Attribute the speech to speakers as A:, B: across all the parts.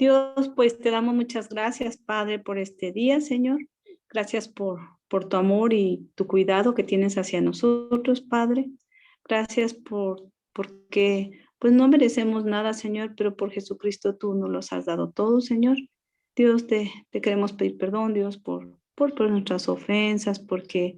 A: Dios, pues te damos muchas gracias, Padre, por este día, Señor. Gracias por tu amor y tu cuidado que tienes hacia nosotros, Padre. Gracias porque pues no merecemos nada, Señor, pero por Jesucristo tú nos los has dado todo, Señor. Dios, te queremos pedir perdón, Dios, por nuestras ofensas, porque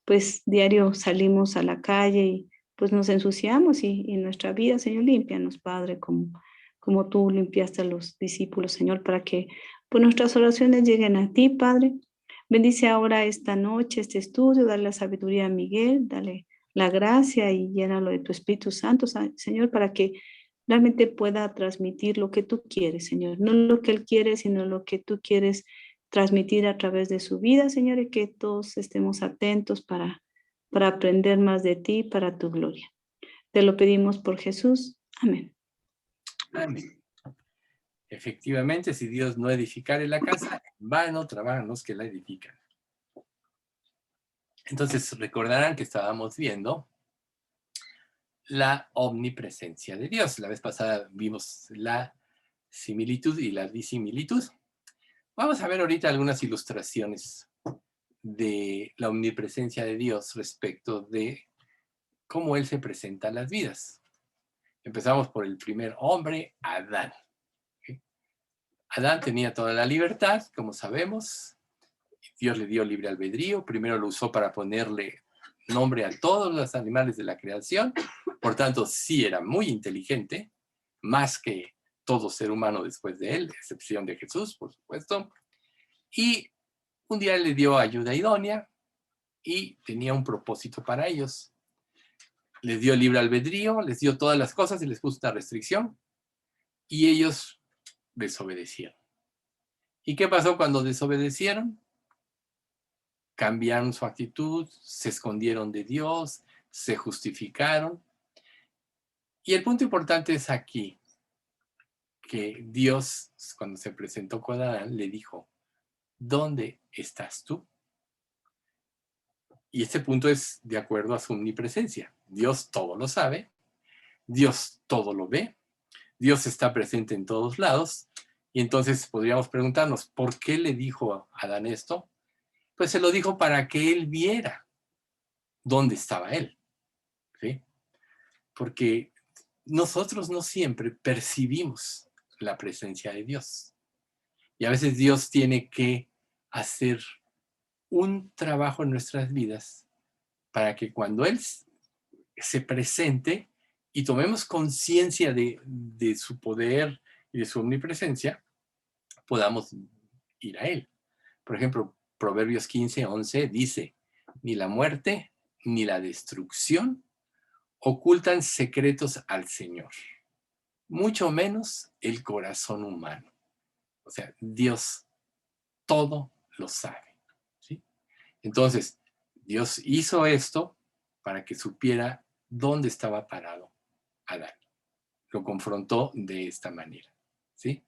A: pues diario salimos a la calle y pues nos ensuciamos y nuestra vida, Señor, límpianos, Padre, como tú limpiaste a los discípulos, Señor, para que pues, nuestras oraciones lleguen a ti, Padre. Bendice ahora esta noche este estudio, dale la sabiduría a Miguel, dale la gracia y llénalo de tu Espíritu Santo, Señor, para que realmente pueda transmitir lo que tú quieres, Señor. No lo que él quiere, sino lo que tú quieres transmitir a través de su vida, Señor, y que todos estemos atentos para aprender más de ti, para tu gloria. Te lo pedimos por Jesús. Amén.
B: Amén. Efectivamente, si Dios no edificare la casa, en vano trabajan los que la edifican. Entonces recordarán que estábamos viendo la omnipresencia de Dios. La vez pasada vimos la similitud y la disimilitud. Vamos a ver ahorita algunas ilustraciones de la omnipresencia de Dios respecto de cómo Él se presenta a las vidas. Empezamos por el primer hombre, Adán. Adán tenía toda la libertad, como sabemos. Dios le dio libre albedrío. Primero lo usó para ponerle nombre a todos los animales de la creación. Por tanto, sí era muy inteligente, más que todo ser humano después de él, a excepción de Jesús, por supuesto. Y un día le dio ayuda idónea y tenía un propósito para ellos. Les dio libre albedrío, les dio todas las cosas y les puso una restricción. Y ellos desobedecieron. ¿Y qué pasó cuando desobedecieron? Cambiaron su actitud, se escondieron de Dios, se justificaron. Y el punto importante es aquí, que Dios, cuando se presentó con Adán, le dijo, ¿dónde estás tú? Y este punto es de acuerdo a su omnipresencia. Dios todo lo sabe, Dios todo lo ve, Dios está presente en todos lados. Y entonces podríamos preguntarnos, ¿por qué le dijo a Adán esto? Pues se lo dijo para que él viera dónde estaba él, ¿sí? Porque nosotros no siempre percibimos la presencia de Dios. Y a veces Dios tiene que hacer un trabajo en nuestras vidas para que cuando Él se presente y tomemos conciencia de su poder y de su omnipresencia, podamos ir a Él. Por ejemplo, Proverbios 15:11 dice, ni la muerte ni la destrucción ocultan secretos al Señor, mucho menos el corazón humano. O sea, Dios todo lo sabe, ¿sí? Entonces, Dios hizo esto para que supiera dónde estaba parado Adán. Lo confrontó de esta manera, ¿sí?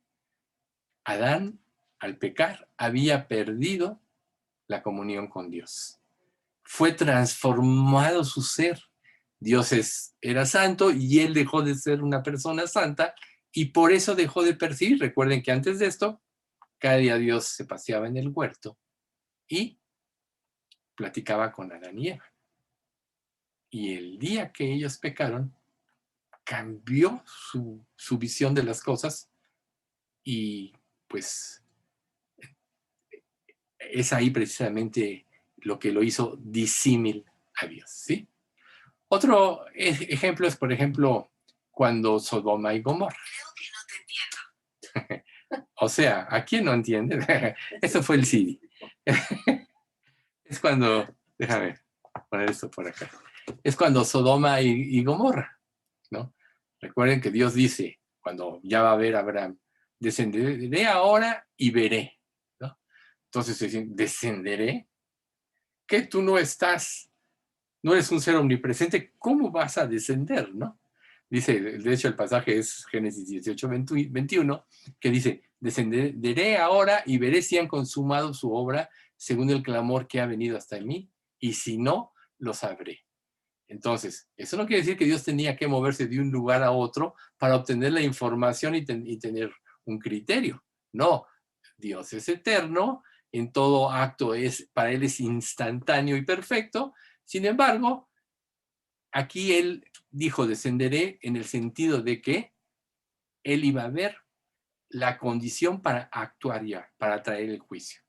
B: Adán, al pecar, había perdido la comunión con Dios. Fue transformado su ser. Dios era santo y él dejó de ser una persona santa y por eso dejó de percibir. Recuerden que antes de esto, cada día Dios se paseaba en el huerto y platicaba con Adán y Eva. Y el día que ellos pecaron, cambió su visión de las cosas y pues es ahí precisamente lo que lo hizo disímil a Dios, ¿sí? Otro ejemplo es, por ejemplo, cuando Sodoma y Gomorra. Creo que no te entiendo. O sea, ¿a quién no entiende? Eso fue el CD. Es cuando, déjame poner esto por acá. Es cuando Sodoma y Gomorra, ¿no? Recuerden que Dios dice, cuando ya va a ver a Abraham, descenderé ahora y veré, ¿no? Entonces dicen, ¿descenderé? ¿Qué tú no eres un ser omnipresente? ¿Cómo vas a descender, no? Dice, de hecho el pasaje es Génesis 18:21, que dice, descenderé ahora y veré si han consumado su obra según el clamor que ha venido hasta mí, y si no, lo sabré. Entonces, eso no quiere decir que Dios tenía que moverse de un lugar a otro para obtener la información y tener un criterio. No, Dios es eterno, en todo acto para él es instantáneo y perfecto. Sin embargo, aquí él dijo, descenderé en el sentido de que él iba a ver la condición para actuar ya, para traer el juicio.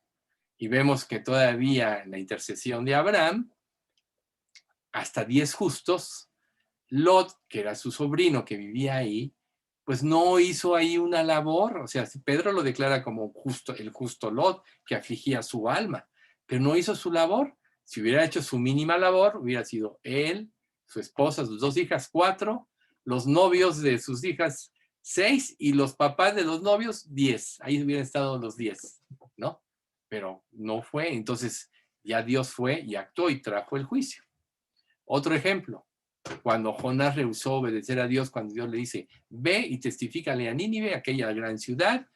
B: Y vemos que todavía en la intercesión de Abraham, hasta 10 justos, Lot, que era su sobrino que vivía ahí, pues no hizo ahí una labor. O sea, Pedro lo declara como justo, el justo Lot, que afligía su alma, pero no hizo su labor. Si hubiera hecho su mínima labor, hubiera sido él, su esposa, sus 2 hijas, 4, los novios de sus hijas, 6, y los papás de los novios, 10. Ahí hubieran estado los 10, ¿no? Pero no fue. Entonces ya Dios fue y actuó y trajo el juicio. Otro ejemplo, cuando Jonás rehusó obedecer a Dios, cuando Dios le dice, ve y testifícale a Nínive, aquella gran ciudad,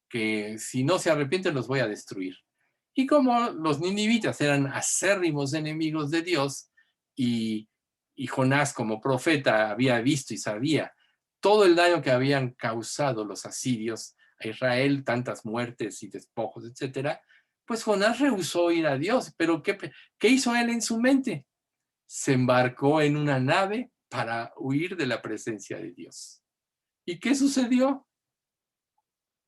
B: que si no se arrepienten los voy a destruir. Y como los ninivitas eran acérrimos enemigos de Dios, y Jonás como profeta había visto y sabía todo el daño que habían causado los asirios a Israel, tantas muertes y despojos, etcétera, pues Jonás rehusó ir a Dios. Pero ¿qué hizo él en su mente? Se embarcó en una nave para huir de la presencia de Dios. ¿Y qué sucedió?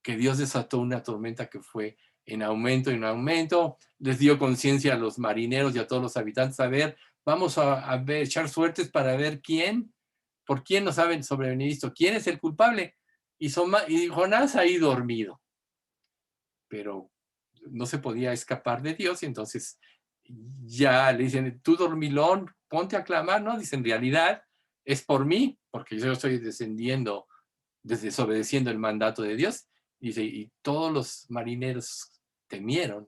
B: Que Dios desató una tormenta que fue en aumento, les dio conciencia a los marineros y a todos los habitantes, a ver, vamos a echar suertes para ver por quién nos ha sobrevenido esto, quién es el culpable. Y Jonás ahí dormido, pero no se podía escapar de Dios, y entonces ya le dicen, tú dormilón, ponte a clamar, ¿no? Dice, en realidad es por mí, porque yo estoy desobedeciendo el mandato de Dios. Dice, y todos los marineros temieron.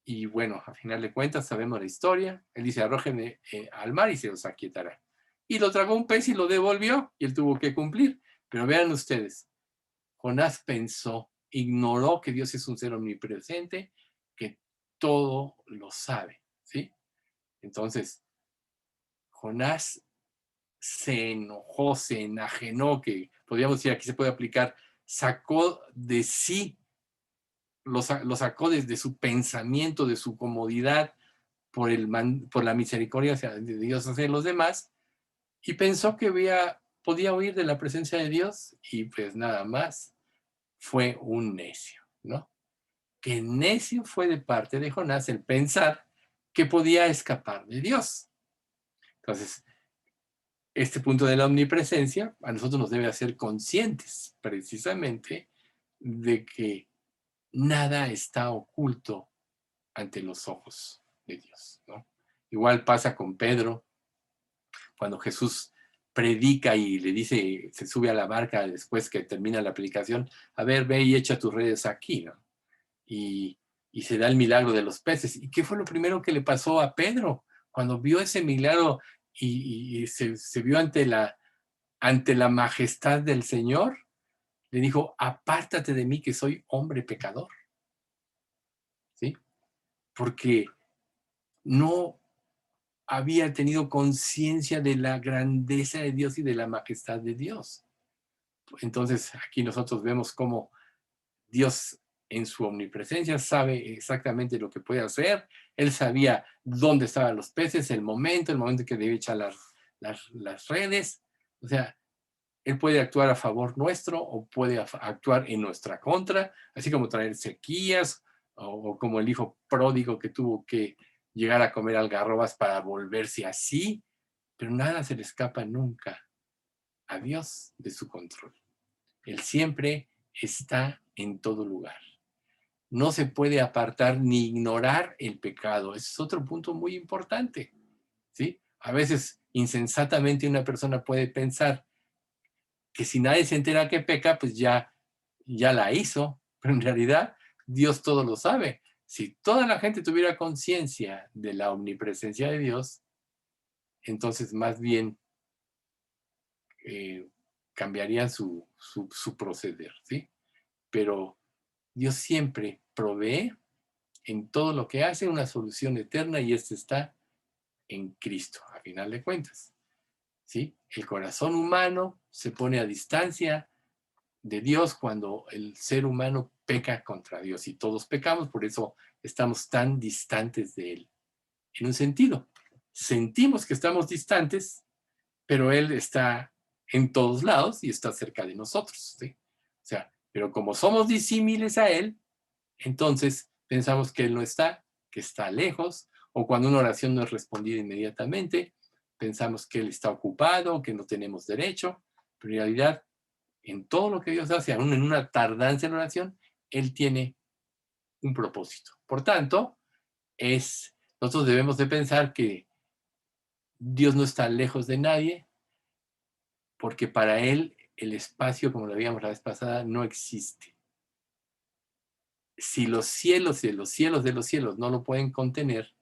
B: Y bueno, a final de cuentas sabemos la historia. Él dice, arrójenme al mar y se los aquietará. Y lo tragó un pez y lo devolvió, y él tuvo que cumplir. Pero vean ustedes, Jonás pensó, ignoró que Dios es un ser omnipresente, que todo lo sabe, ¿sí? Entonces, Jonás se enojó, se enajenó, que podríamos decir, aquí se puede aplicar, sacó de sí, lo sacó desde su pensamiento, de su comodidad, por la misericordia de Dios hacia los demás, y pensó que podía huir de la presencia de Dios, y pues nada más, fue un necio, ¿no? Que necio fue de parte de Jonás el pensar que podía escapar de Dios. Entonces, este punto de la omnipresencia a nosotros nos debe hacer conscientes precisamente de que nada está oculto ante los ojos de Dios, ¿no? Igual pasa con Pedro, cuando Jesús predica y le dice, se sube a la barca después que termina la predicación, a ver, ve y echa tus redes aquí, ¿no? Y se da el milagro de los peces. ¿Y qué fue lo primero que le pasó a Pedro? Cuando vio ese milagro y se vio ante la majestad del Señor, le dijo, apártate de mí que soy hombre pecador. ¿Sí? Porque no había tenido conciencia de la grandeza de Dios y de la majestad de Dios. Entonces aquí nosotros vemos cómo Dios en su omnipresencia sabe exactamente lo que puede hacer. Él sabía dónde estaban los peces, el momento en que debe echar las redes. O sea, Él puede actuar a favor nuestro o puede actuar en nuestra contra, así como traer sequías o como el hijo pródigo que tuvo que llegar a comer algarrobas para volverse así, pero nada se le escapa nunca a Dios de su control. Él siempre está en todo lugar. No se puede apartar ni ignorar el pecado. Ese es otro punto muy importante, ¿sí? A veces, insensatamente, una persona puede pensar que si nadie se entera que peca, pues ya la hizo, pero en realidad Dios todo lo sabe. Si toda la gente tuviera conciencia de la omnipresencia de Dios, entonces más bien cambiarían su proceder, ¿sí? Pero Dios siempre provee en todo lo que hace una solución eterna, y esta está en Cristo, a final de cuentas, ¿sí? El corazón humano se pone a distancia de Dios cuando el ser humano peca contra Dios. Y todos pecamos, por eso estamos tan distantes de Él. En un sentido, sentimos que estamos distantes, pero Él está en todos lados y está cerca de nosotros, ¿sí? O sea, pero como somos disímiles a Él, entonces pensamos que Él no está, que está lejos, o cuando una oración no es respondida inmediatamente, pensamos que Él está ocupado, que no tenemos derecho, pero en realidad, en todo lo que Dios hace, aún en una tardanza en la oración, Él tiene un propósito. Por tanto, nosotros debemos de pensar que Dios no está lejos de nadie, porque para Él el espacio, como lo veíamos la vez pasada, no existe. Si los cielos de los cielos de los cielos no lo pueden contener,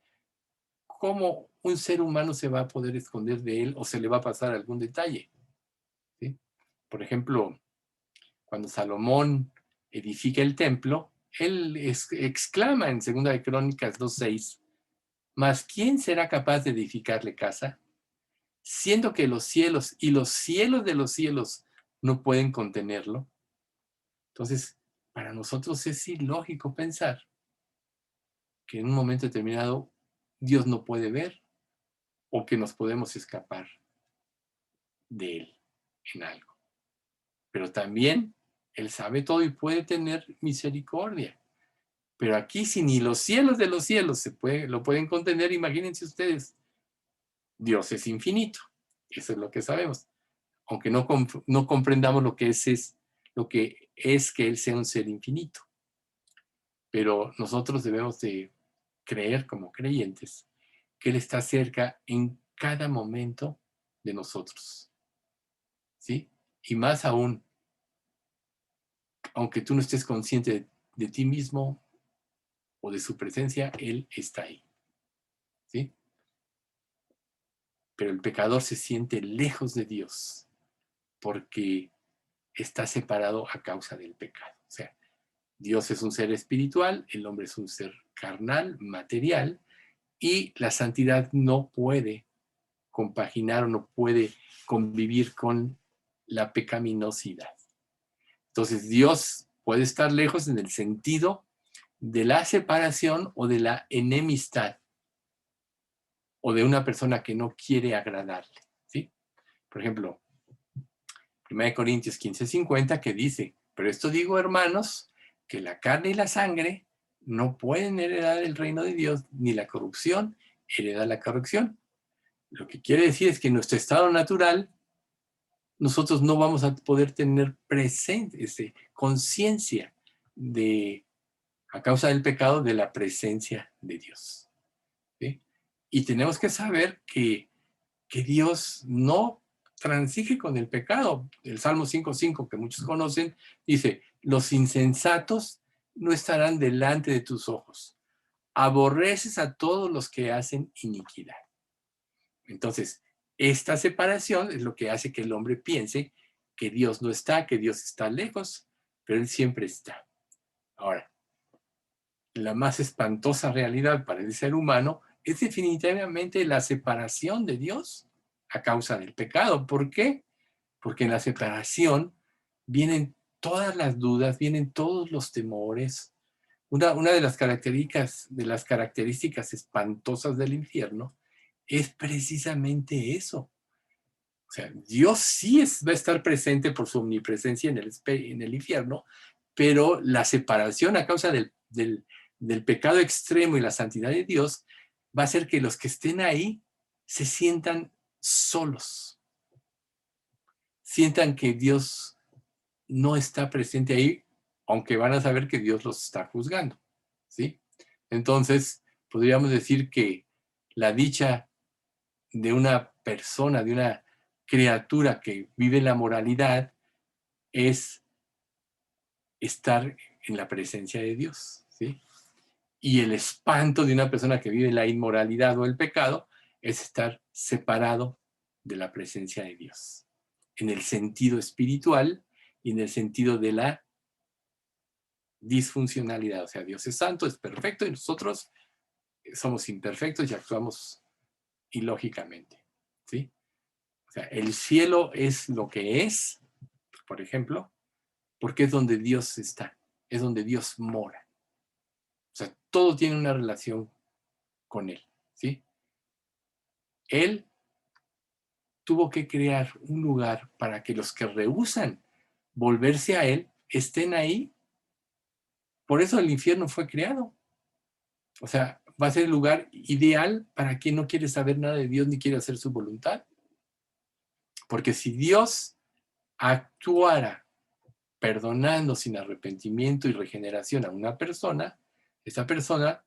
B: ¿cómo un ser humano se va a poder esconder de Él o se le va a pasar algún detalle? ¿Sí? Por ejemplo, cuando Salomón edifica el templo, él exclama en 2 de Crónicas 2:6, ¿mas quién será capaz de edificarle casa? Siendo que los cielos y los cielos de los cielos no pueden contenerlo. Entonces, para nosotros es ilógico pensar que en un momento determinado Dios no puede ver o que nos podemos escapar de Él en algo. Pero también Él sabe todo y puede tener misericordia. Pero aquí, si ni los cielos de los cielos lo pueden contener, imagínense ustedes, Dios es infinito. Eso es lo que sabemos. Aunque no comprendamos lo que es que Él sea un ser infinito. Pero nosotros debemos de creer como creyentes que Él está cerca en cada momento de nosotros. ¿Sí? Y más aún, aunque tú no estés consciente de ti mismo o de su presencia, Él está ahí. ¿Sí? Pero el pecador se siente lejos de Dios porque está separado a causa del pecado. O sea, Dios es un ser espiritual, el hombre es un ser carnal, material, y la santidad no puede compaginar o no puede convivir con la pecaminosidad. Entonces, Dios puede estar lejos en el sentido de la separación o de la enemistad o de una persona que no quiere agradarle, ¿sí? Por ejemplo, 1 Corintios 15:50 que dice, pero esto digo, hermanos, que la carne y la sangre no pueden heredar el reino de Dios, ni la corrupción hereda la corrección. Lo que quiere decir es que en nuestro estado natural, nosotros no vamos a poder tener presente, conciencia de, a causa del pecado, de la presencia de Dios. ¿Sí? Y tenemos que saber que Dios no transige con el pecado. El Salmo 5:5, que muchos conocen, dice, los insensatos no estarán delante de tus ojos. Aborreces a todos los que hacen iniquidad. Entonces, esta separación es lo que hace que el hombre piense que Dios no está, que Dios está lejos, pero Él siempre está. Ahora, la más espantosa realidad para el ser humano es definitivamente la separación de Dios a causa del pecado. ¿Por qué? Porque en la separación vienen todas las dudas, vienen todos los temores. Una de las características espantosas del infierno es precisamente eso. O sea, Dios sí va a estar presente por su omnipresencia en el infierno, pero la separación a causa del pecado extremo y la santidad de Dios va a hacer que los que estén ahí se sientan solos, sientan que Dios no está presente ahí, aunque van a saber que Dios los está juzgando, ¿sí? Entonces, podríamos decir que la dicha de una persona, de una criatura que vive la moralidad, es estar en la presencia de Dios, ¿sí? Y el espanto de una persona que vive la inmoralidad o el pecado es estar separado de la presencia de Dios, en el sentido espiritual y en el sentido de la disfuncionalidad. O sea, Dios es santo, es perfecto y nosotros somos imperfectos y actuamos ilógicamente, ¿sí? O sea, el cielo es lo que es, por ejemplo, porque es donde Dios está, es donde Dios mora. O sea, todo tiene una relación con Él, ¿sí? Él tuvo que crear un lugar para que los que rehúsan volverse a Él estén ahí. Por eso el infierno fue creado. O sea, va a ser el lugar ideal para quien no quiere saber nada de Dios ni quiere hacer su voluntad. Porque si Dios actuara perdonando sin arrepentimiento y regeneración a una persona, esa persona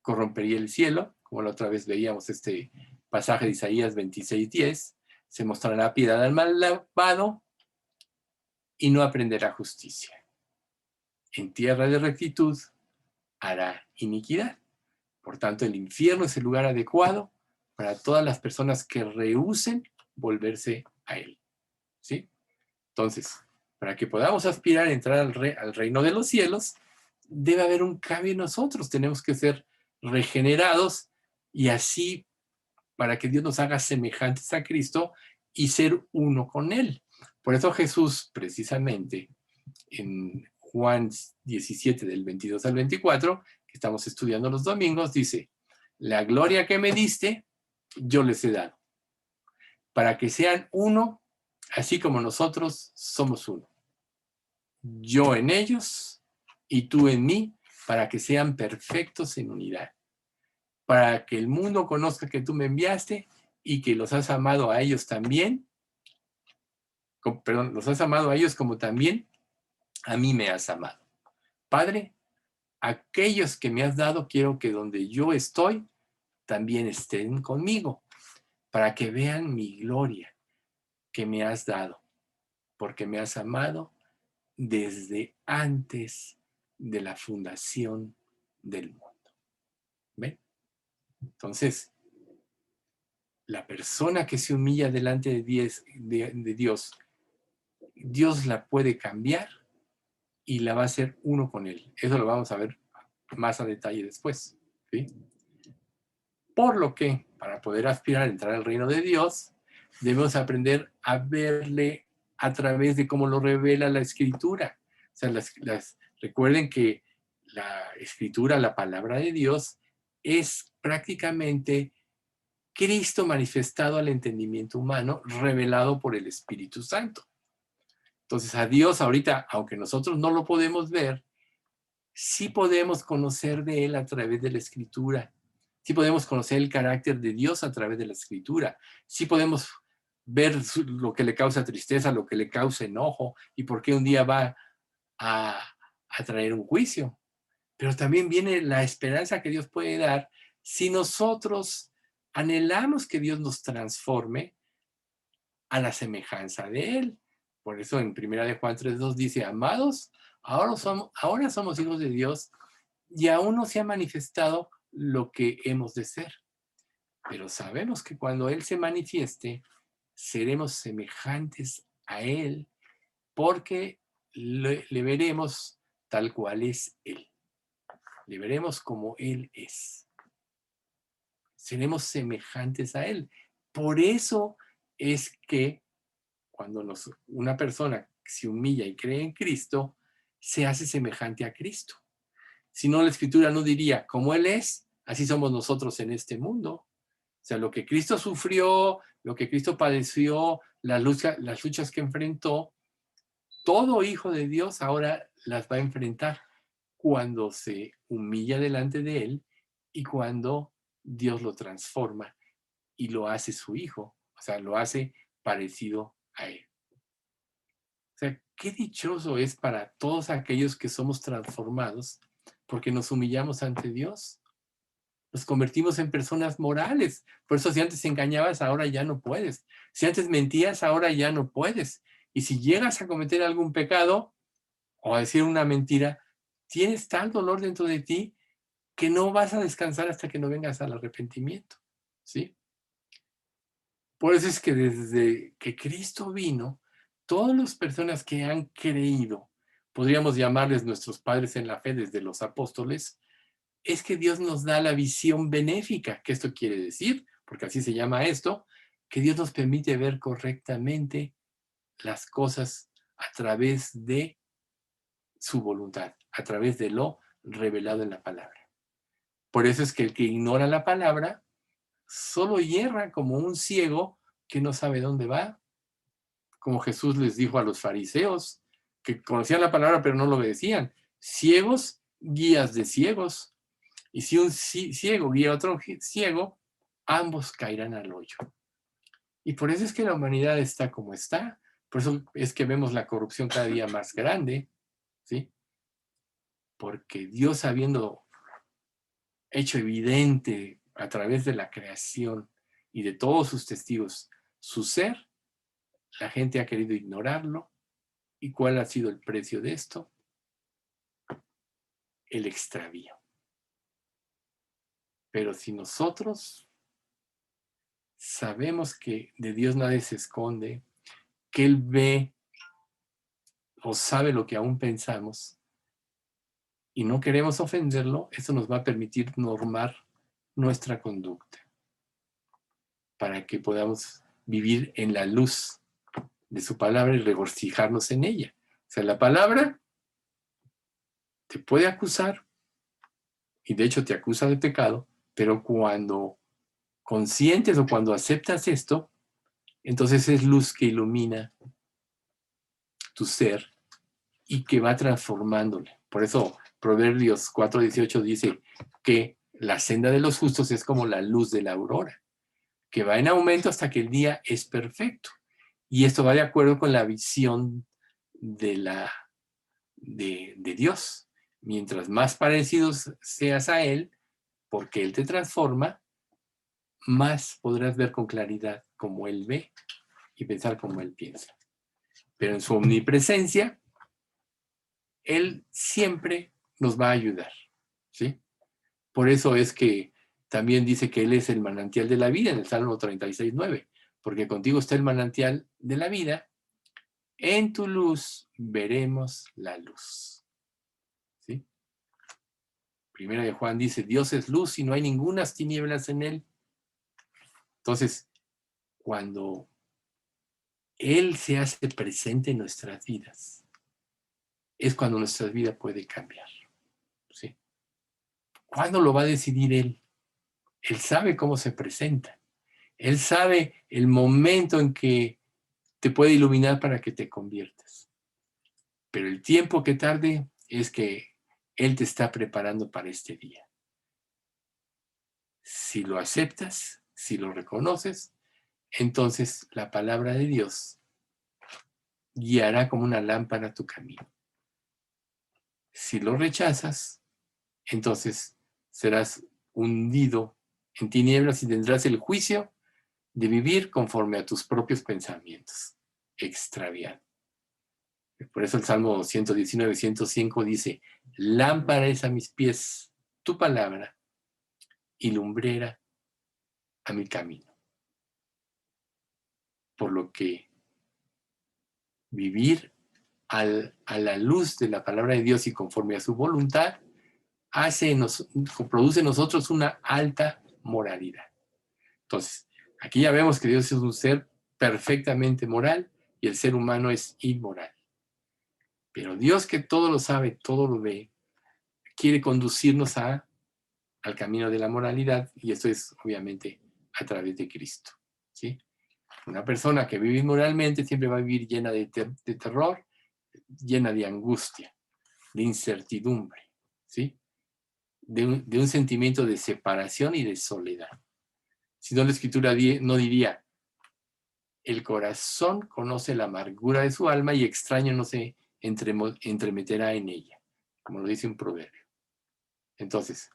B: corrompería el cielo, como la otra vez veíamos este pasaje de Isaías 26:10, se mostrará piedad al malvado y no aprenderá justicia. En tierra de rectitud hará iniquidad. Por tanto, el infierno es el lugar adecuado para todas las personas que rehúsen volverse a él. ¿Sí? Entonces, para que podamos aspirar a entrar al reino de los cielos, debe haber un cambio en nosotros. Tenemos que ser regenerados y así para que Dios nos haga semejantes a Cristo y ser uno con Él. Por eso Jesús, precisamente, en Juan 17, del 22 al 24, que estamos estudiando los domingos, dice, la gloria que me diste, yo les he dado, para que sean uno, así como nosotros somos uno. Yo en ellos y tú en mí, para que sean perfectos en unidad, para que el mundo conozca que tú me enviaste y que los has amado a ellos también, los has amado a ellos como también a mí me has amado. Padre, aquellos que me has dado, quiero que donde yo estoy, también estén conmigo, para que vean mi gloria que me has dado, porque me has amado desde antes de la fundación del mundo. ¿Ven? Entonces, la persona que se humilla delante de Dios, Dios la puede cambiar y la va a hacer uno con Él. Eso lo vamos a ver más a detalle después. ¿Sí? Por lo que, para poder aspirar a entrar al reino de Dios, debemos aprender a verle a través de cómo lo revela la Escritura. O sea, recuerden que la Escritura, la palabra de Dios, es prácticamente Cristo manifestado al entendimiento humano, revelado por el Espíritu Santo. Entonces, a Dios ahorita, aunque nosotros no lo podemos ver, sí podemos conocer de Él a través de la Escritura. Sí podemos conocer el carácter de Dios a través de la Escritura. Sí podemos ver lo que le causa tristeza, lo que le causa enojo y por qué un día va a traer un juicio. Pero también viene la esperanza que Dios puede dar si nosotros anhelamos que Dios nos transforme a la semejanza de Él. Por eso en 1 de Juan 3:2 dice, amados, ahora somos hijos de Dios y aún no se ha manifestado lo que hemos de ser. Pero sabemos que cuando Él se manifieste, seremos semejantes a Él porque le veremos tal cual es Él. Le veremos como Él es. Seremos semejantes a Él. Por eso es que cuando una persona se humilla y cree en Cristo, se hace semejante a Cristo. Si no, la Escritura no diría, como Él es, así somos nosotros en este mundo. O sea, lo que Cristo sufrió, lo que Cristo padeció, las luchas que enfrentó, todo hijo de Dios ahora las va a enfrentar cuando se humilla delante de Él y cuando Dios lo transforma y lo hace su hijo. O sea, lo hace parecido a Él. O sea, qué dichoso es para todos aquellos que somos transformados porque nos humillamos ante Dios. Nos convertimos en personas morales. Por eso si antes engañabas, ahora ya no puedes. Si antes mentías, ahora ya no puedes. Y si llegas a cometer algún pecado o a decir una mentira, tienes tal dolor dentro de ti que no vas a descansar hasta que no vengas al arrepentimiento. ¿Sí? Por eso es que desde que Cristo vino, todas las personas que han creído, podríamos llamarles nuestros padres en la fe desde los apóstoles, es que Dios nos da la visión benéfica, que esto quiere decir, porque así se llama esto, que Dios nos permite ver correctamente las cosas a través de su voluntad a través de lo revelado en la palabra. Por eso es que el que ignora la palabra solo yerra como un ciego que no sabe dónde va. Como Jesús les dijo a los fariseos, que conocían la palabra pero no lo obedecían. Ciegos, guías de ciegos. Y si un ciego guía a otro ciego, ambos caerán al hoyo. Y por eso es que la humanidad está como está. Por eso es que vemos la corrupción cada día más grande, ¿sí? Porque Dios, habiendo hecho evidente a través de la creación y de todos sus testigos su ser, la gente ha querido ignorarlo. ¿Y cuál ha sido el precio de esto? El extravío. Pero si nosotros sabemos que de Dios nadie se esconde, que Él ve o sabe lo que aún pensamos y no queremos ofenderlo, eso nos va a permitir normar nuestra conducta para que podamos vivir en la luz de su palabra y regocijarnos en ella. O sea, la palabra te puede acusar, y de hecho te acusa de pecado, pero cuando conscientes o cuando aceptas esto, entonces es luz que ilumina tu ser y que va transformándole. Por eso Proverbios 4:18 dice que la senda de los justos es como la luz de la aurora, que va en aumento hasta que el día es perfecto. Y esto va de acuerdo con la visión de Dios. Mientras más parecidos seas a Él, porque Él te transforma, más podrás ver con claridad como Él ve y pensar como Él piensa. Pero en su omnipresencia, Él siempre nos va a ayudar, ¿sí? Por eso es que también dice que Él es el manantial de la vida en el Salmo 36:9, porque contigo está el manantial de la vida, en tu luz veremos la luz, ¿sí? Primera de Juan dice, Dios es luz y no hay ningunas tinieblas en Él. Entonces, cuando Él se hace presente en nuestras vidas, es cuando nuestra vida puede cambiar, ¿sí? ¿Cuándo lo va a decidir Él? Él sabe cómo se presenta. Él sabe el momento en que te puede iluminar para que te conviertas. Pero el tiempo que tarde es que Él te está preparando para este día. Si lo aceptas, si lo reconoces, entonces la palabra de Dios guiará como una lámpara tu camino. Si lo rechazas, entonces serás hundido en tinieblas y tendrás el juicio de vivir conforme a tus propios pensamientos, extraviado. Por eso el Salmo 119, 105 dice, lámpara es a mis pies tu palabra y lumbrera a mi camino. Por lo que vivir a la luz de la palabra de Dios y conforme a su voluntad produce en nosotros una alta moralidad. Entonces, aquí ya vemos que Dios es un ser perfectamente moral y el ser humano es inmoral. Pero Dios, que todo lo sabe, todo lo ve, quiere conducirnos al camino de la moralidad, y esto es obviamente a través de Cristo, ¿sí? Una persona que vive inmoralmente siempre va a vivir llena de terror, llena de angustia, de incertidumbre, ¿sí? De un sentimiento de separación y de soledad. Si no, la Escritura no diría, el corazón conoce la amargura de su alma y extraño no se entremeterá en ella, como lo dice un proverbio. Entonces,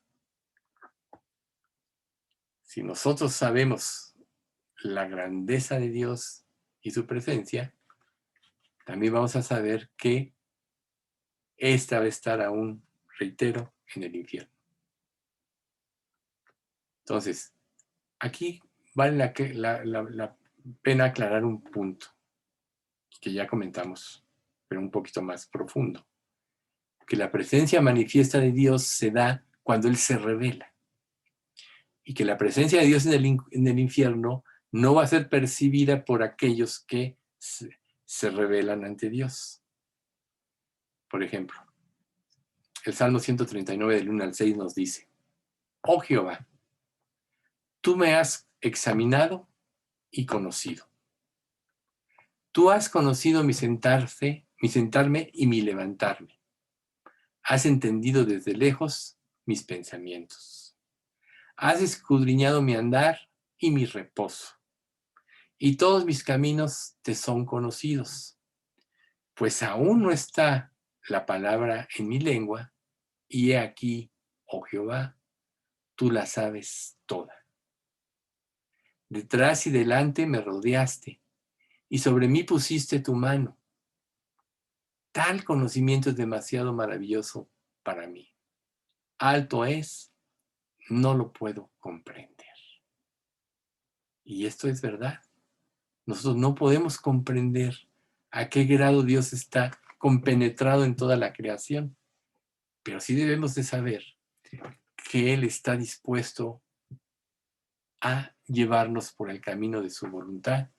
B: si nosotros sabemos la grandeza de Dios y su presencia, también vamos a saber que esta va a estar aún, reitero, en el infierno. Entonces, aquí vale la pena aclarar un punto que ya comentamos, pero un poquito más profundo. Que la presencia manifiesta de Dios se da cuando Él se revela. Y que la presencia de Dios en el infierno no va a ser percibida por aquellos que se revelan ante Dios. Por ejemplo, el Salmo 139 del 1 al 6 nos dice: Oh Jehová, tú me has examinado y conocido. Tú has conocido mi sentarme y mi levantarme. Has entendido desde lejos mis pensamientos. Has escudriñado mi andar y mi reposo. Y todos mis caminos te son conocidos. Pues aún no está la palabra en mi lengua, y he aquí, oh Jehová, tú la sabes toda. Detrás y delante me rodeaste, y sobre mí pusiste tu mano. Tal conocimiento es demasiado maravilloso para mí. Alto es, no lo puedo comprender. Y esto es verdad. Nosotros no podemos comprender a qué grado Dios está compenetrado en toda la creación, pero sí debemos de saber que Él está dispuesto a llevarnos por el camino de su voluntad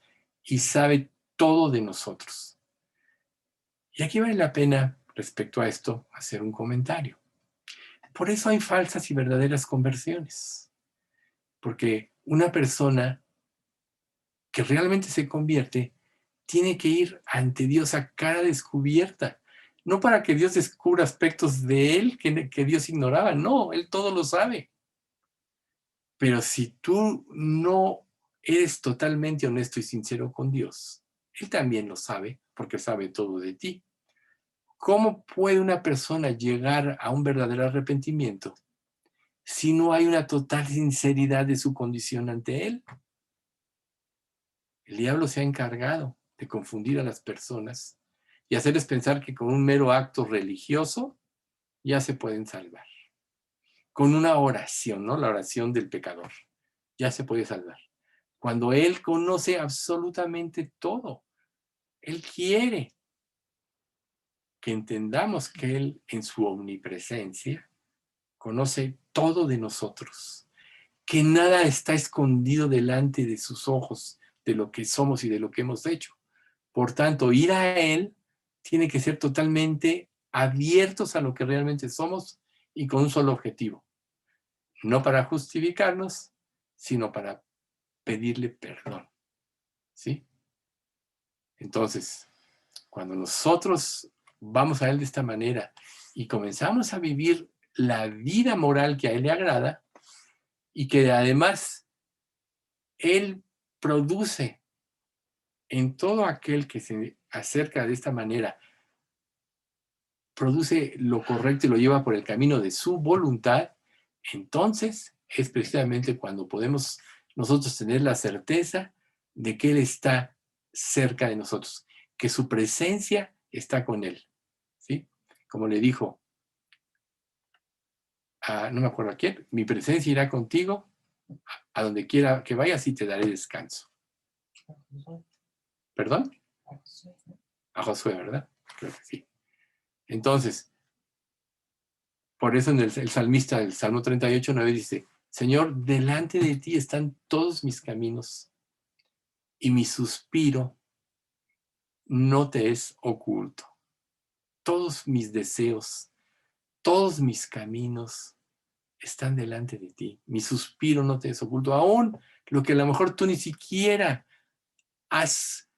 B: y sabe todo de nosotros. Y aquí vale la pena, respecto a esto, hacer un comentario. Por eso hay falsas y verdaderas conversiones, porque una persona que realmente se convierte tiene que ir ante Dios a cara descubierta, no para que Dios descubra aspectos de él que Dios ignoraba, no, Él todo lo sabe. Pero si tú no eres totalmente honesto y sincero con Dios, Él también lo sabe, porque sabe todo de ti. ¿Cómo puede una persona llegar a un verdadero arrepentimiento si no hay una total sinceridad de su condición ante Él? El diablo se ha encargado de confundir a las personas y hacerles pensar que con un mero acto religioso ya se pueden salvar. Con una oración, ¿no? La oración del pecador, ya se puede salvar. Cuando Él conoce absolutamente todo. Él quiere que entendamos que Él, en su omnipresencia, conoce todo de nosotros, que nada está escondido delante de sus ojos, de lo que somos y de lo que hemos hecho. Por tanto, ir a Él tiene que ser totalmente abiertos a lo que realmente somos y con un solo objetivo. No para justificarnos, sino para pedirle perdón. ¿Sí? Entonces, cuando nosotros vamos a Él de esta manera y comenzamos a vivir la vida moral que a Él le agrada y que además Él produce en todo aquel que se acerca de esta manera, produce lo correcto y lo lleva por el camino de su voluntad, entonces es precisamente cuando podemos nosotros tener la certeza de que Él está cerca de nosotros, que su presencia está con Él. ¿Sí? Como le dijo no me acuerdo a quién, mi presencia irá contigo a donde quiera que vayas y te daré descanso. ¿Perdón? A Josué, ¿verdad? Creo que sí. Entonces, por eso en el salmista del Salmo 38, 9 dice: Señor, delante de ti están todos mis caminos y mi suspiro no te es oculto. Todos mis deseos, todos mis caminos están delante de ti. Mi suspiro no te es oculto. Aún lo que a lo mejor tú ni siquiera has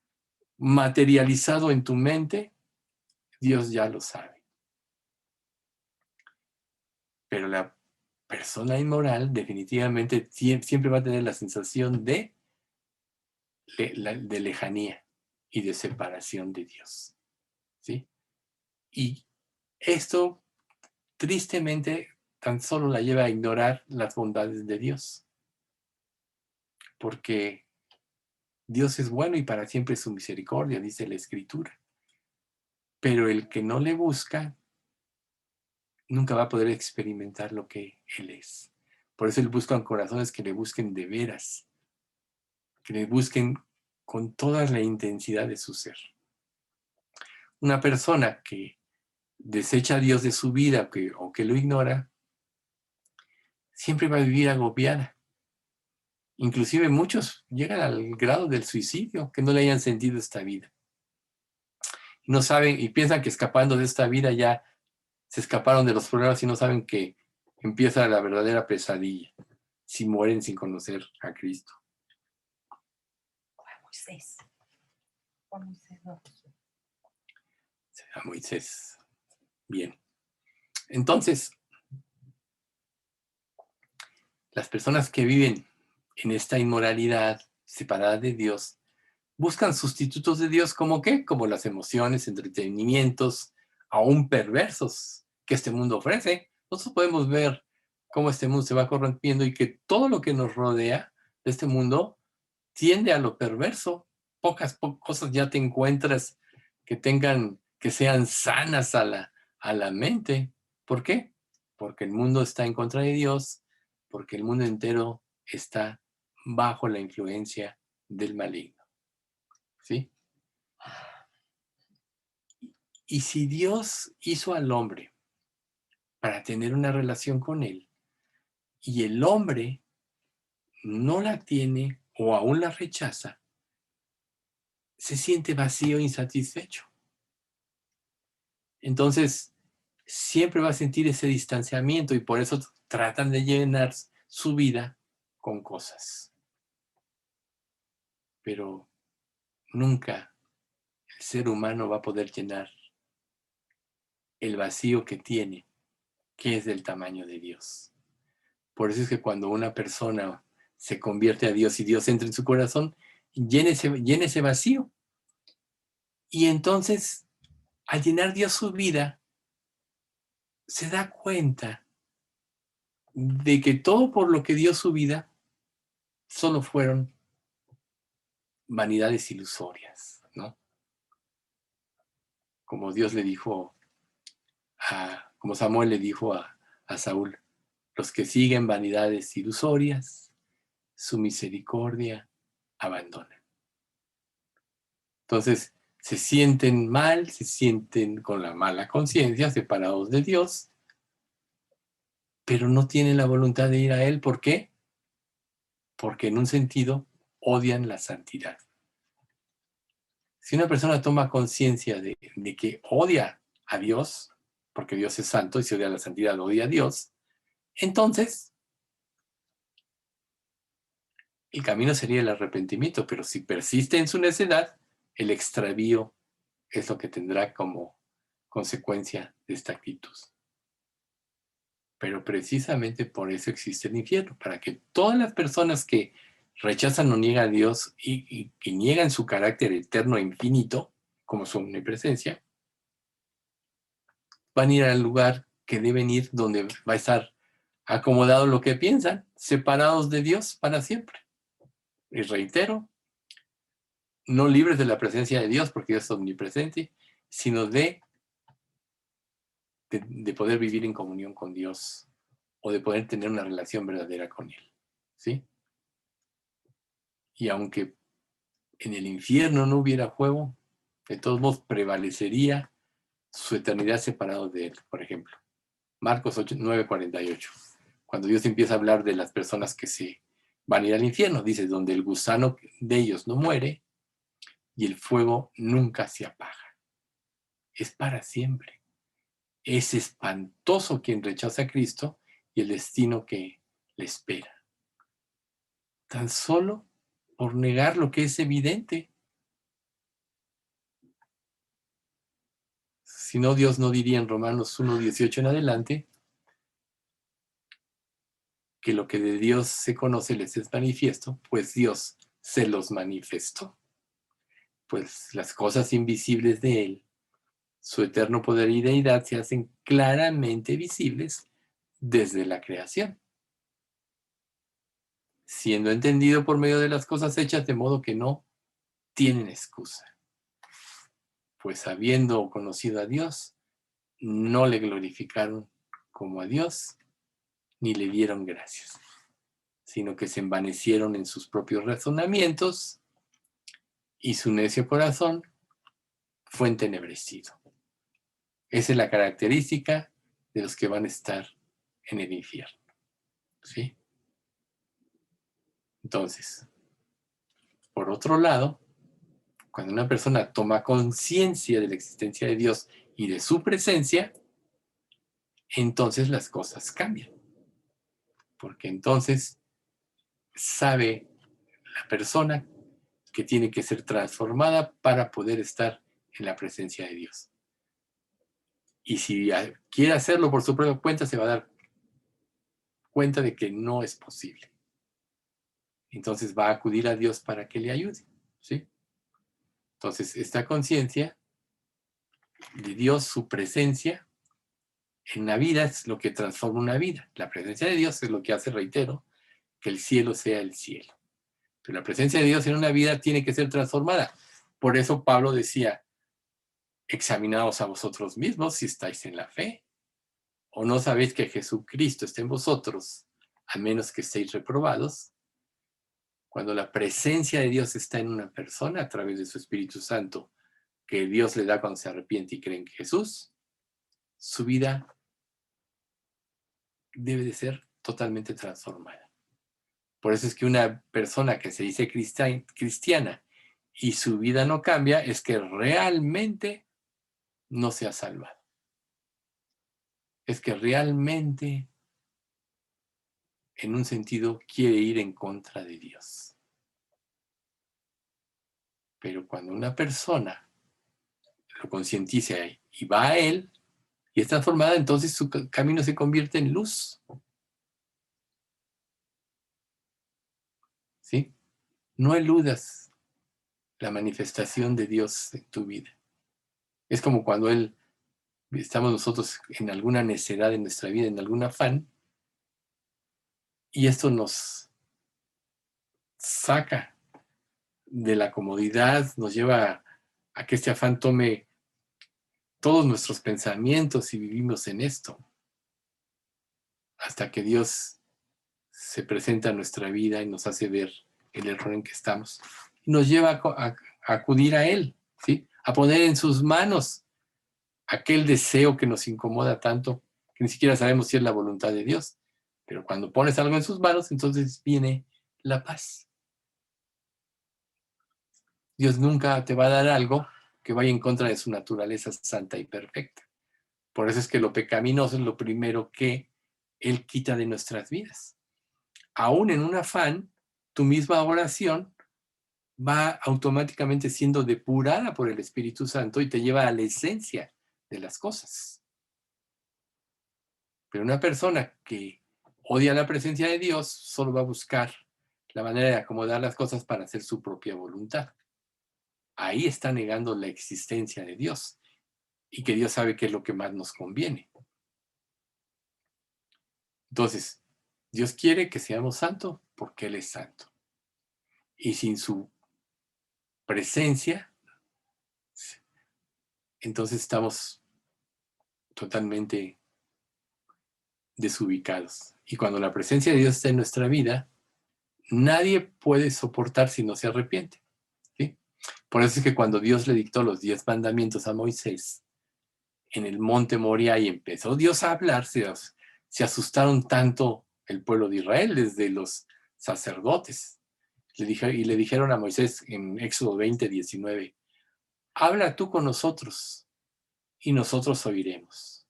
B: materializado en tu mente, Dios ya lo sabe. Pero la persona inmoral definitivamente siempre va a tener la sensación de lejanía y de separación de Dios. ¿Sí? Y esto, tristemente, tan solo la lleva a ignorar las bondades de Dios. Porque Dios es bueno y para siempre es su misericordia, dice la Escritura. Pero el que no le busca, nunca va a poder experimentar lo que Él es. Por eso Él busca corazones que le busquen de veras, que le busquen con toda la intensidad de su ser. Una persona que desecha a Dios de su vida o que lo ignora, siempre va a vivir agobiada. Inclusive muchos llegan al grado del suicidio, que no le hayan sentido esta vida. No saben y piensan que escapando de esta vida ya se escaparon de los problemas y no saben que empieza la verdadera pesadilla si mueren sin conocer a Cristo.
C: Moisés.
B: A Moisés. Bien. Entonces, las personas que viven en esta inmoralidad, separadas de Dios, buscan sustitutos de Dios como ¿qué? Como las emociones, entretenimientos, aún perversos que este mundo ofrece. Nosotros podemos ver cómo este mundo se va corrompiendo y que todo lo que nos rodea de este mundo tiende a lo perverso. Pocas cosas ya te encuentras que sean sanas a la mente. ¿Por qué? Porque el mundo está en contra de Dios, porque el mundo entero está bajo la influencia del maligno. ¿Sí? Y si Dios hizo al hombre para tener una relación con él, y el hombre no la tiene o aún la rechaza, se siente vacío e insatisfecho. Entonces, siempre va a sentir ese distanciamiento y por eso tratan de llenar su vida con cosas. Pero nunca el ser humano va a poder llenar el vacío que tiene, que es del tamaño de Dios. Por eso es que cuando una persona se convierte a Dios y Dios entra en su corazón, llena ese vacío. Y entonces, al llenar Dios su vida, se da cuenta de que todo por lo que dio su vida solo fueron vanidades ilusorias, ¿no? Como Dios le dijo como Samuel le dijo a Saúl, los que siguen vanidades ilusorias, su misericordia abandonan. Entonces, se sienten mal, se sienten con la mala conciencia, separados de Dios, pero no tienen la voluntad de ir a Él. ¿Por qué? Porque en un sentido odian la santidad. Si una persona toma conciencia de que odia a Dios, porque Dios es santo y si odia la santidad, odia a Dios, entonces el camino sería el arrepentimiento, pero si persiste en su necedad, el extravío es lo que tendrá como consecuencia de esta actitud. Pero precisamente por eso existe el infierno, para que todas las personas que rechazan o niegan a Dios y que niegan su carácter eterno e infinito, como su omnipresencia, van a ir al lugar que deben ir, donde va a estar acomodado lo que piensan, separados de Dios para siempre. Y reitero, no libres de la presencia de Dios, porque Dios es omnipresente, sino de poder vivir en comunión con Dios o de poder tener una relación verdadera con Él. ¿Sí? Y aunque en el infierno no hubiera fuego, de todos modos prevalecería su eternidad separado de Él, por ejemplo. Marcos 9:48. Cuando Dios empieza a hablar de las personas que se van a ir al infierno, dice, donde el gusano de ellos no muere y el fuego nunca se apaga. Es para siempre. Es espantoso quien rechaza a Cristo y el destino que le espera. Tan solo por negar lo que es evidente. Si no, Dios no diría en Romanos 1:18 en adelante que lo que de Dios se conoce les es manifiesto, pues Dios se los manifestó. Pues las cosas invisibles de Él, su eterno poder y deidad, se hacen claramente visibles desde la creación, siendo entendido por medio de las cosas hechas, de modo que no tienen excusa. Pues habiendo conocido a Dios, no le glorificaron como a Dios, ni le dieron gracias, sino que se envanecieron en sus propios razonamientos y su necio corazón fue entenebrecido. Esa es la característica de los que van a estar en el infierno. ¿Sí? Entonces, por otro lado, cuando una persona toma conciencia de la existencia de Dios y de su presencia, entonces las cosas cambian. Porque entonces sabe la persona que tiene que ser transformada para poder estar en la presencia de Dios. Y si quiere hacerlo por su propia cuenta, se va a dar cuenta de que no es posible. Entonces va a acudir a Dios para que le ayude, ¿sí? Entonces, esta conciencia de Dios, su presencia en la vida es lo que transforma una vida. La presencia de Dios es lo que hace, reitero, que el cielo sea el cielo. Pero la presencia de Dios en una vida tiene que ser transformada. Por eso Pablo decía, examinaos a vosotros mismos si estáis en la fe. ¿O no sabéis que Jesucristo está en vosotros, a menos que estéis reprobados? Cuando la presencia de Dios está en una persona a través de su Espíritu Santo, que Dios le da cuando se arrepiente y cree en Jesús, su vida debe de ser totalmente transformada. Por eso es que una persona que se dice cristiana y su vida no cambia, es que realmente no se ha salvado. Es que realmente, en un sentido, quiere ir en contra de Dios. Pero cuando una persona lo concientiza y va a Él y es transformada, entonces su camino se convierte en luz. ¿Sí? No eludas la manifestación de Dios en tu vida. Es como cuando estamos nosotros en alguna necedad en nuestra vida, en algún afán, y esto nos saca de la comodidad, nos lleva a que este afán tome todos nuestros pensamientos y vivimos en esto, hasta que Dios se presenta en nuestra vida y nos hace ver el error en que estamos. Y nos lleva a acudir a Él, ¿sí? A poner en sus manos aquel deseo que nos incomoda tanto, que ni siquiera sabemos si es la voluntad de Dios. Pero cuando pones algo en sus manos, entonces viene la paz. Dios nunca te va a dar algo que vaya en contra de su naturaleza santa y perfecta. Por eso es que lo pecaminoso es lo primero que Él quita de nuestras vidas. Aún en un afán, tu misma oración va automáticamente siendo depurada por el Espíritu Santo y te lleva a la esencia de las cosas. Pero una persona que odia la presencia de Dios solo va a buscar la manera de acomodar las cosas para hacer su propia voluntad. Ahí está negando la existencia de Dios y que Dios sabe qué es lo que más nos conviene. Entonces, Dios quiere que seamos santos porque Él es santo. Y sin su presencia, entonces estamos totalmente desubicados. Y cuando la presencia de Dios está en nuestra vida, nadie puede soportar si no se arrepiente. ¿Sí? Por eso es que cuando Dios le dictó los 10 mandamientos a Moisés en el monte Moria y empezó Dios a hablar, se asustaron tanto el pueblo de Israel, desde los sacerdotes. Le dijeron a Moisés en Éxodo 20:19, habla tú con nosotros y nosotros oiremos.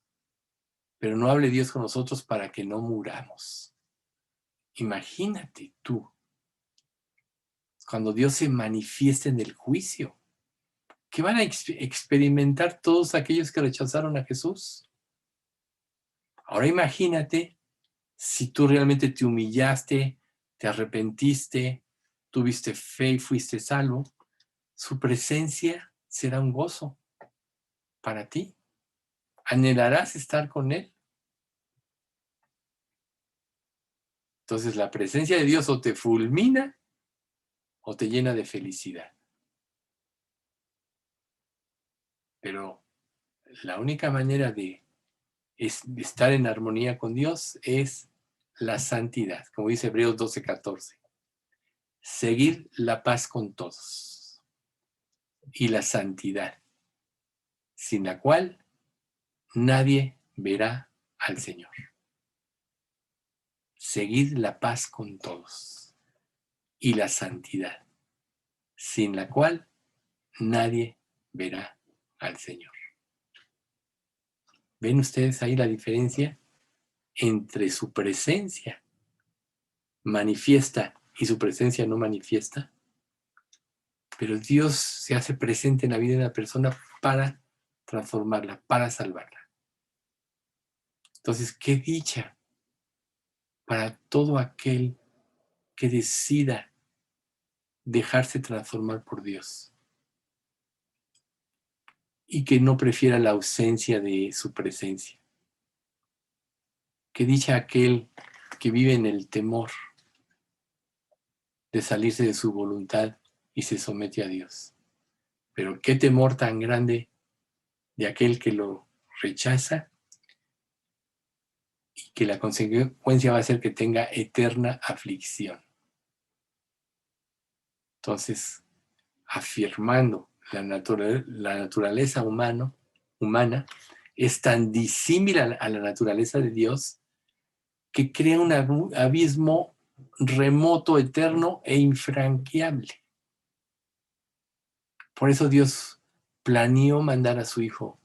B: Pero no hable Dios con nosotros para que no muramos. Imagínate tú, cuando Dios se manifiesta en el juicio, ¿qué van a experimentar todos aquellos que rechazaron a Jesús? Ahora imagínate si tú realmente te humillaste, te arrepentiste, tuviste fe y fuiste salvo, su presencia será un gozo para ti. Anhelarás estar con Él. Entonces la presencia de Dios o te fulmina o te llena de felicidad. Pero la única manera de estar en armonía con Dios es la santidad, como dice Hebreos 12:14. Seguir la paz con todos y la santidad, sin la cual nadie verá al Señor. Seguir la paz con todos y la santidad, sin la cual nadie verá al Señor. ¿Ven ustedes ahí la diferencia entre su presencia manifiesta y su presencia no manifiesta? Pero Dios se hace presente en la vida de una persona para transformarla, para salvarla. Entonces, qué dicha para todo aquel que decida dejarse transformar por Dios y que no prefiera la ausencia de su presencia. Qué dicha aquel que vive en el temor de salirse de su voluntad y se somete a Dios. Pero qué temor tan grande de aquel que lo rechaza y que la consecuencia va a ser que tenga eterna aflicción. Entonces, afirmando la naturaleza humana es tan disímil a la naturaleza de Dios que crea un abismo remoto, eterno e infranqueable. Por eso Dios planeó mandar a su Hijo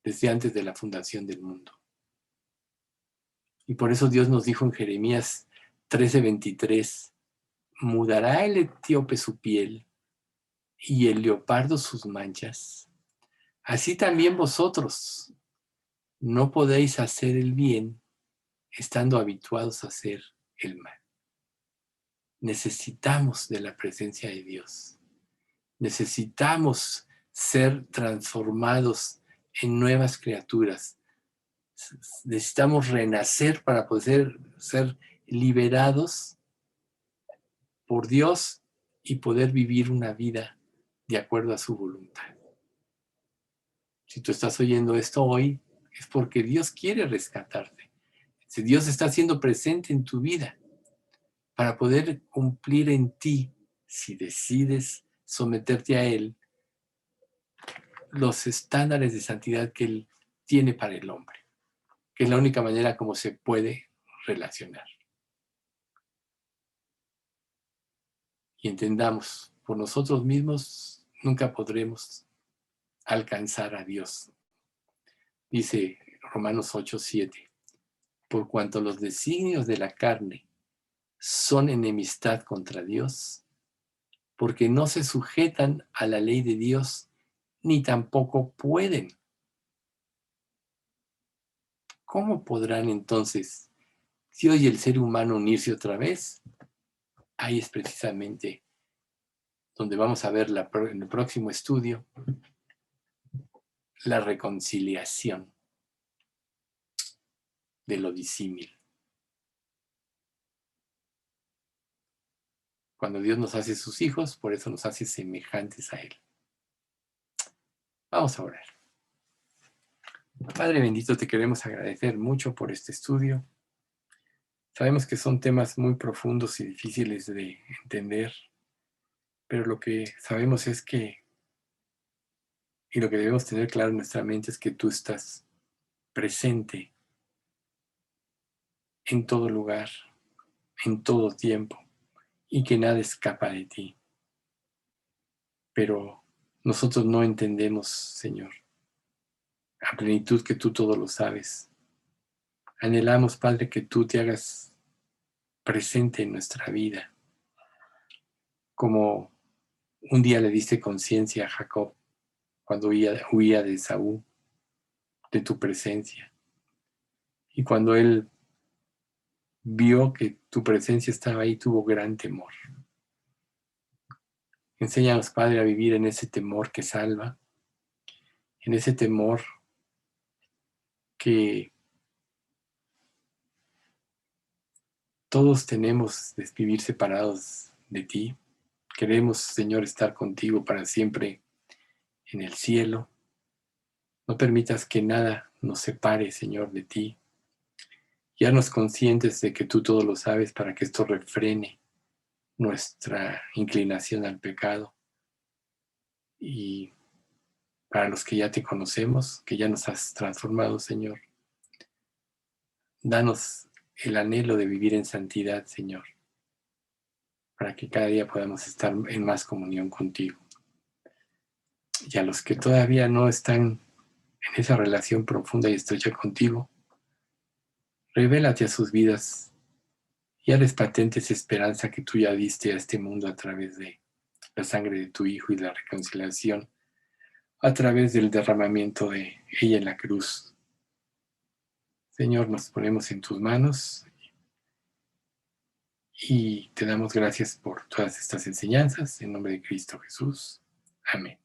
B: desde antes de la fundación del mundo. Y por eso Dios nos dijo en Jeremías 13:23, ¿mudará el etíope su piel y el leopardo sus manchas? Así también vosotros no podéis hacer el bien estando habituados a hacer el mal. Necesitamos de la presencia de Dios. Necesitamos ser transformados en nuevas criaturas. Necesitamos renacer para poder ser liberados por Dios y poder vivir una vida de acuerdo a su voluntad. Si tú estás oyendo esto hoy, es porque Dios quiere rescatarte. Si Dios está siendo presente en tu vida para poder cumplir en ti, si decides someterte a Él, los estándares de santidad que Él tiene para el hombre, que es la única manera como se puede relacionar. Y entendamos, por nosotros mismos nunca podremos alcanzar a Dios. Dice Romanos 8:7, por cuanto los designios de la carne son enemistad contra Dios, porque no se sujetan a la ley de Dios, ni tampoco pueden. ¿Cómo podrán entonces Dios y el ser humano unirse otra vez? Ahí es precisamente donde vamos a ver en el próximo estudio la reconciliación de lo disímil. Cuando Dios nos hace sus hijos, por eso nos hace semejantes a Él. Vamos a orar. Padre bendito, te queremos agradecer mucho por este estudio. Sabemos que son temas muy profundos y difíciles de entender, pero lo que sabemos es que, y lo que debemos tener claro en nuestra mente es que tú estás presente en todo lugar, en todo tiempo, y que nada escapa de ti. Pero nosotros no entendemos, Señor, a plenitud que tú todo lo sabes. Anhelamos, Padre, que tú te hagas presente en nuestra vida, como un día le diste conciencia a Jacob cuando huía de Esaú, de tu presencia. Y cuando él vio que tu presencia estaba ahí, tuvo gran temor. Enséñanos, Padre, a vivir en ese temor que salva, en ese temor que todos tenemos de vivir separados de ti. Queremos, Señor, estar contigo para siempre en el cielo. No permitas que nada nos separe, Señor, de ti. Ya nos conscientes de que tú todo lo sabes para que esto refrene nuestra inclinación al pecado. Y para los que ya te conocemos, que ya nos has transformado, Señor, danos el anhelo de vivir en santidad, Señor, para que cada día podamos estar en más comunión contigo. Y a los que todavía no están en esa relación profunda y estrecha contigo, revélate a sus vidas y hazles patente esa esperanza que tú ya diste a este mundo a través de la sangre de tu Hijo y la reconciliación, a través del derramamiento de ella en la cruz. Señor, nos ponemos en tus manos y te damos gracias por todas estas enseñanzas. En nombre de Cristo Jesús. Amén.